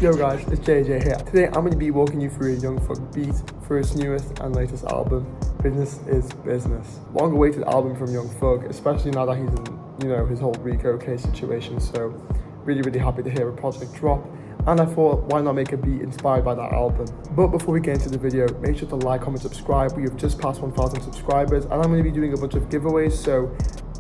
Yo guys, it's JJ here. Today I'm going to be walking you through a Young Thug beat for his newest and latest album, Business is Business. Long awaited album from Young Thug, especially now that he's in, his whole Rico case situation, so really happy to hear a project drop. And I thought, why not make a beat inspired by that album? But before we get into the video, make sure to like, comment, subscribe. We have just passed 1,000 subscribers and I'm going to be doing a bunch of giveaways, so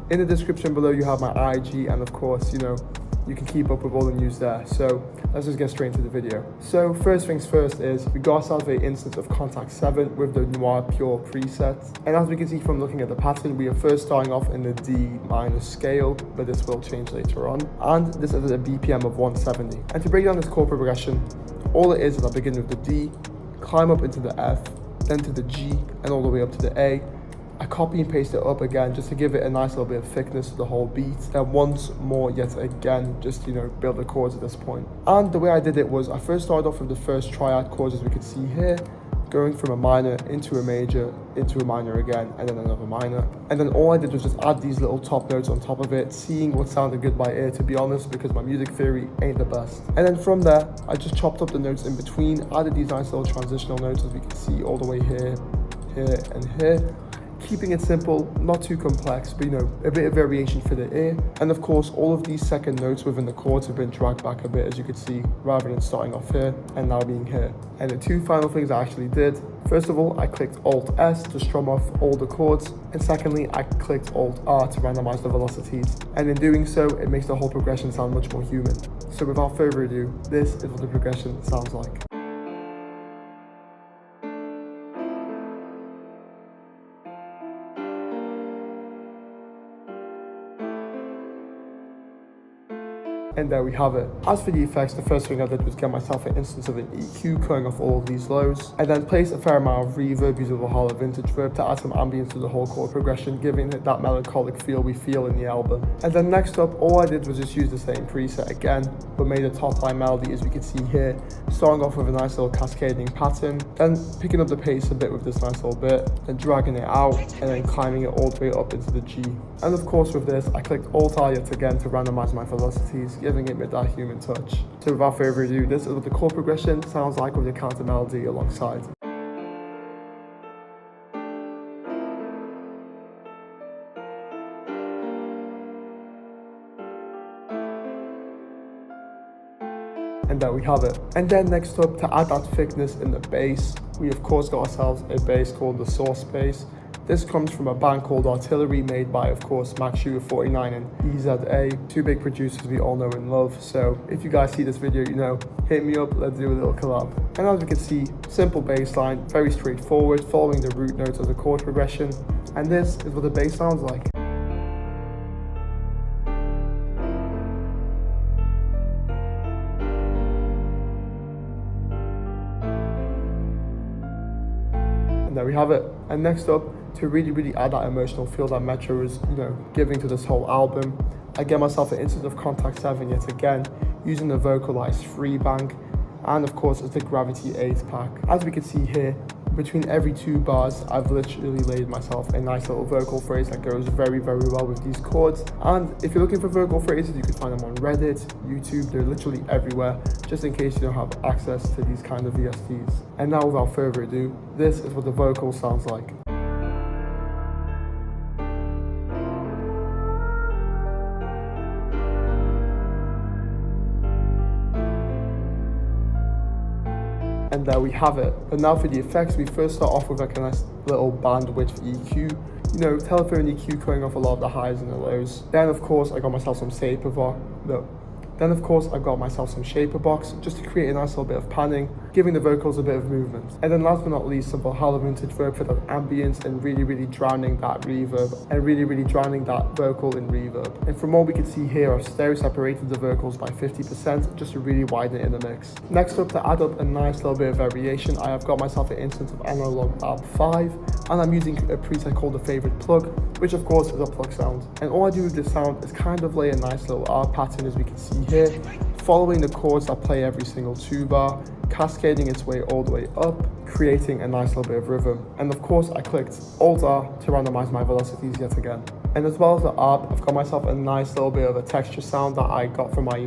in the description below you have my IG and of course, you can keep up with all the news there. So let's just get straight into the video. So first things first is we got ourselves an instance of Contact 7 with the Noir Pure preset. And as we can see from looking at the pattern, we are first starting off in the D minor scale, but this will change later on. And this is a BPM of 170. And to break down this chord progression, all it is I begin with the D, climb up into the F, then to the G, and all the way up to the A. I copy and paste it up again just to give it a nice little bit of thickness to the whole beat. Then once more yet again, just build the chords at this point. And the way I did it was I first started off with the first triad chords, as we can see here, going from a minor into a major, into a minor again, and then another minor. And then all I did was just add these little top notes on top of it, seeing what sounded good by ear, to be honest, because my music theory ain't the best. And then from there, I just chopped up the notes in between, added these nice little transitional notes, as we can see all the way here, here, and here. Keeping it simple, not too complex, but a bit of variation for the ear. And of course, all of these second notes within the chords have been dragged back a bit, as you can see, rather than starting off here and now being here. And the two final things I actually did, first of all, I clicked Alt-S to strum off all the chords. And secondly, I clicked Alt-R to randomize the velocities. And in doing so, it makes the whole progression sound much more human. So without further ado, this is what the progression sounds like. And there we have it. As for the effects, the first thing I did was get myself an instance of an EQ cutting off all of these lows, and then place a fair amount of reverb using the Hollow Vintage Verb to add some ambience to the whole chord progression, giving it that melancholic feel we feel in the album. And then next up, all I did was just use the same preset again, but made a top line melody, as we can see here, starting off with a nice little cascading pattern, then picking up the pace a bit with this nice little bit, then dragging it out, and then climbing it all the way up into the G. And of course with this, I clicked Alt-R yet again to randomize my velocities, giving it with that human touch. So without further ado, this is what the chord progression sounds like with the counter melody alongside. And there we have it. And then next up, to add that thickness in the bass, we of course got ourselves a bass called the Source Bass. This comes from a band called Artillery, made by, of course, Max Shooter 49 and EZA, two big producers we all know and love. So if you guys see this video, hit me up, let's do a little collab. And as we can see, simple bass line, very straightforward, following the root notes of the chord progression. And this is what the bass sounds like. And there we have it. And next up, to really add that emotional feel that Metro is, giving to this whole album, I get myself an instance of Contact 7 yet again, using the vocalized free bank, and of course it's the Gravity 8 pack. As we can see here, between every two bars, I've literally laid myself a nice little vocal phrase that goes very well with these chords. And if you're looking for vocal phrases, you can find them on Reddit, YouTube, they're literally everywhere, just in case you don't have access to these kind of VSTs. And now without further ado, this is what the vocal sounds like. And there we have it. But now for the effects, we first start off with like a nice little bandwidth EQ. Telephone EQ going off a lot of the highs and the lows. Then of course I got myself some shaper box just to create a nice little bit of panning, giving the vocals a bit of movement. And then last but not least, some Hollow Vintage Verb for that ambience and really drowning that reverb and really drowning that vocal in reverb. And from what we can see here, I've stereo separated the vocals by 50% just to really widen it in the mix. Next up, to add up a nice little bit of variation, I have got myself an instance of Analog Lab 5, and I'm using a preset called the Favorite Plug, which of course is a plug sound. And all I do with this sound is kind of lay a nice little R pattern, as we can see here, following the chords that play every single 2-bar, cascading its way all the way up, creating a nice little bit of rhythm. And of course I clicked Alt-R to randomize my velocities yet again. And as well as the ARP, I've got myself a nice little bit of a texture sound that I got from my,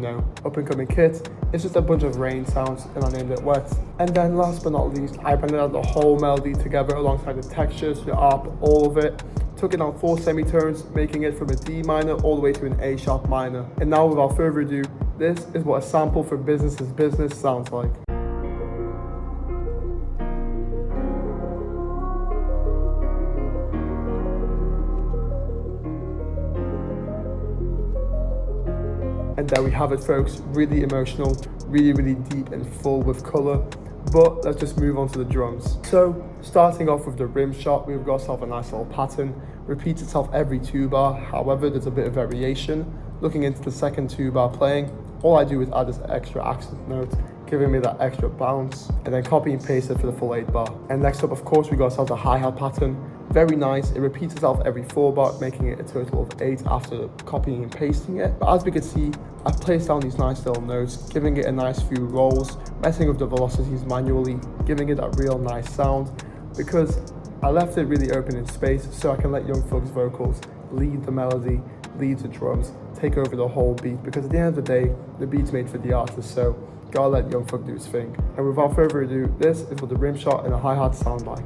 up and coming kit. It's just a bunch of rain sounds and I named it Wet. And then last but not least, I blended out the whole melody together alongside the textures, the ARP, all of it. Took it on 4 semitones, making it from a D minor all the way to an A sharp minor. And now without further ado, this is what a sample for Business is Business sounds like. And there we have it, folks. Really emotional, really deep and full with color. But let's just move on to the drums. So starting off with the rim shot, we've got ourselves a nice little pattern. Repeats itself every 2 bar. However, there's a bit of variation. Looking into the second 2 bar playing, all I do is add this extra accent note, giving me that extra bounce, and then copy and paste it for the full 8 bar. And next up, of course, we got ourselves a hi-hat pattern. Very nice. It repeats itself every 4 bar, making it a total of 8 after copying and pasting it. But as we can see, I've placed down these nice little notes, giving it a nice few rolls, messing with the velocities manually, giving it that real nice sound, because I left it really open in space so I can let Young Thug's vocals lead the melody, lead the drums, take over the whole beat, because at the end of the day, the beat's made for the artist, so gotta let Young Thug do his thing. And without further ado, this is what the rim shot and a hi-hat sound like.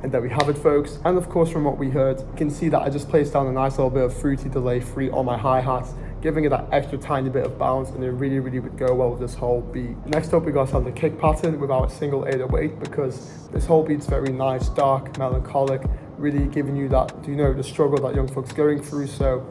And there we have it, folks. And of course, from what we heard, you can see that I just placed down a nice little bit of fruity delay free on my hi-hats, giving it that extra tiny bit of bounce, and it really would go well with this whole beat. Next up, we got some the kick pattern with our single 808, because this whole beat's very nice, dark, melancholic, really giving you that, the struggle that Young Thug's going through. So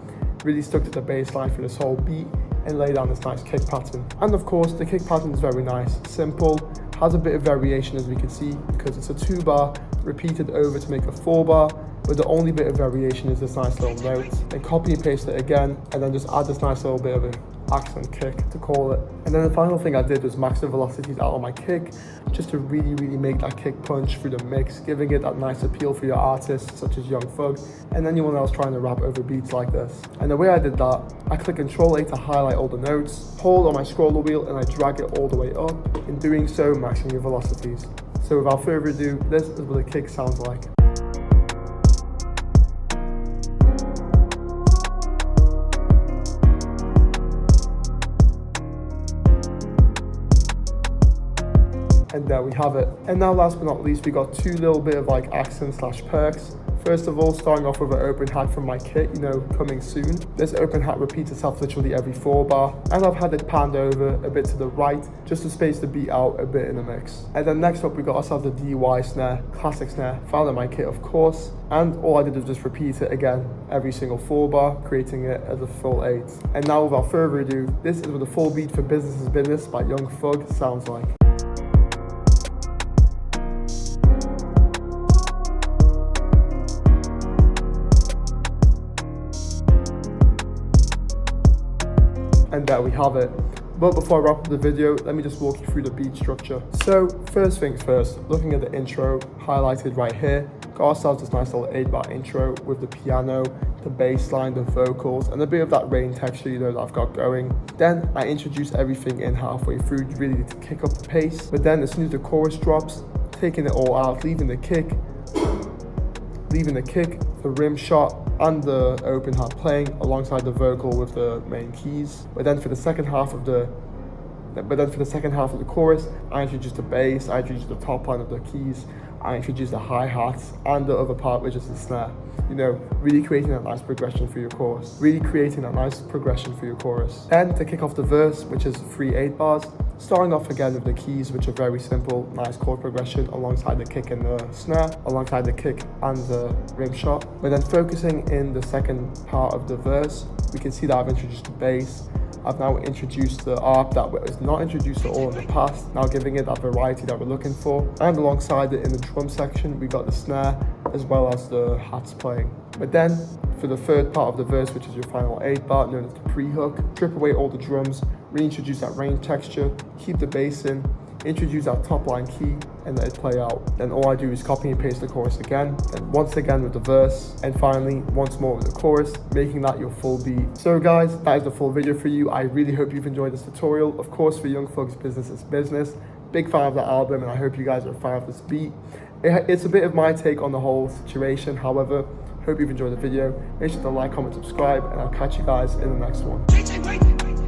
really stuck to the bass line for this whole beat and lay down this nice kick pattern. And of course, the kick pattern is very nice, simple, has a bit of variation as we can see, because it's a 2 bar repeated over to make a 4 bar, but the only bit of variation is this nice little note. Then copy and paste it again, and then just add this nice little bit of an accent kick to call it. And then the final thing I did was max the velocities out on my kick, just to really make that kick punch through the mix, giving it that nice appeal for your artists such as Young Thug and anyone else trying to rap over beats like this. And the way I did that, I click Ctrl A to highlight all the notes, hold on my scroller wheel, and I drag it all the way up. In doing so, maxing your velocities. So without further ado, this is what the kick sounds like. And there we have it. And now last but not least, we got 2 little bit of accent / perks. First of all, starting off with an open hat from my kit, coming soon. This open hat repeats itself literally every 4 bar, and I've had it panned over a bit to the right, just to space the beat out a bit in the mix. And then next up, we got ourselves the DY snare, classic snare, found in my kit of course, and all I did was just repeat it again every single 4 bar, creating it as a full 8. And now without further ado, this is what the full beat for Business is Business by Young Thug sounds like. And there we have it. But before I wrap up the video, let me just walk you through the beat structure. So first things first, looking at the intro highlighted right here, got ourselves this nice little 8 bar intro with the piano, the bass line, the vocals, and a bit of that rain texture that I've got going. Then I introduce everything in halfway through, really to kick up the pace. But then as soon as the chorus drops, taking it all out, leaving the kick, the rim shot, and the open hat playing alongside the vocal with the main keys. But then for the second half of the chorus, I introduce the bass, I introduce the top line of the keys, I introduce the hi-hats, and the other part, which is the snare. Really creating that nice progression for your chorus. Then to kick off the verse, which is 3 8 bars, starting off again with the keys, which are very simple, nice chord progression alongside the kick and the snare, alongside the kick and the rim shot. But then focusing in the second part of the verse, we can see that I've introduced the bass. I've now introduced the ARP that was not introduced at all in the past, now giving it that variety that we're looking for. And alongside it in the drum section, we got the snare as well as the hats playing. But then for the third part of the verse, which is your final 8 bar, known as the pre-hook, strip away all the drums, reintroduce that rain texture, keep the bass in, introduce that top line key and let it play out. Then all I do is copy and paste the chorus again, then once again with the verse, and finally once more with the chorus, making that your full beat. So guys, that is the full video for you. I really hope you've enjoyed this tutorial. Of course, for Young Thug's Business is Business. Big fan of the album, and I hope you guys are a fan of this beat. It's a bit of my take on the whole situation. However, hope you've enjoyed the video. Make sure to like, comment, subscribe, and I'll catch you guys in the next one.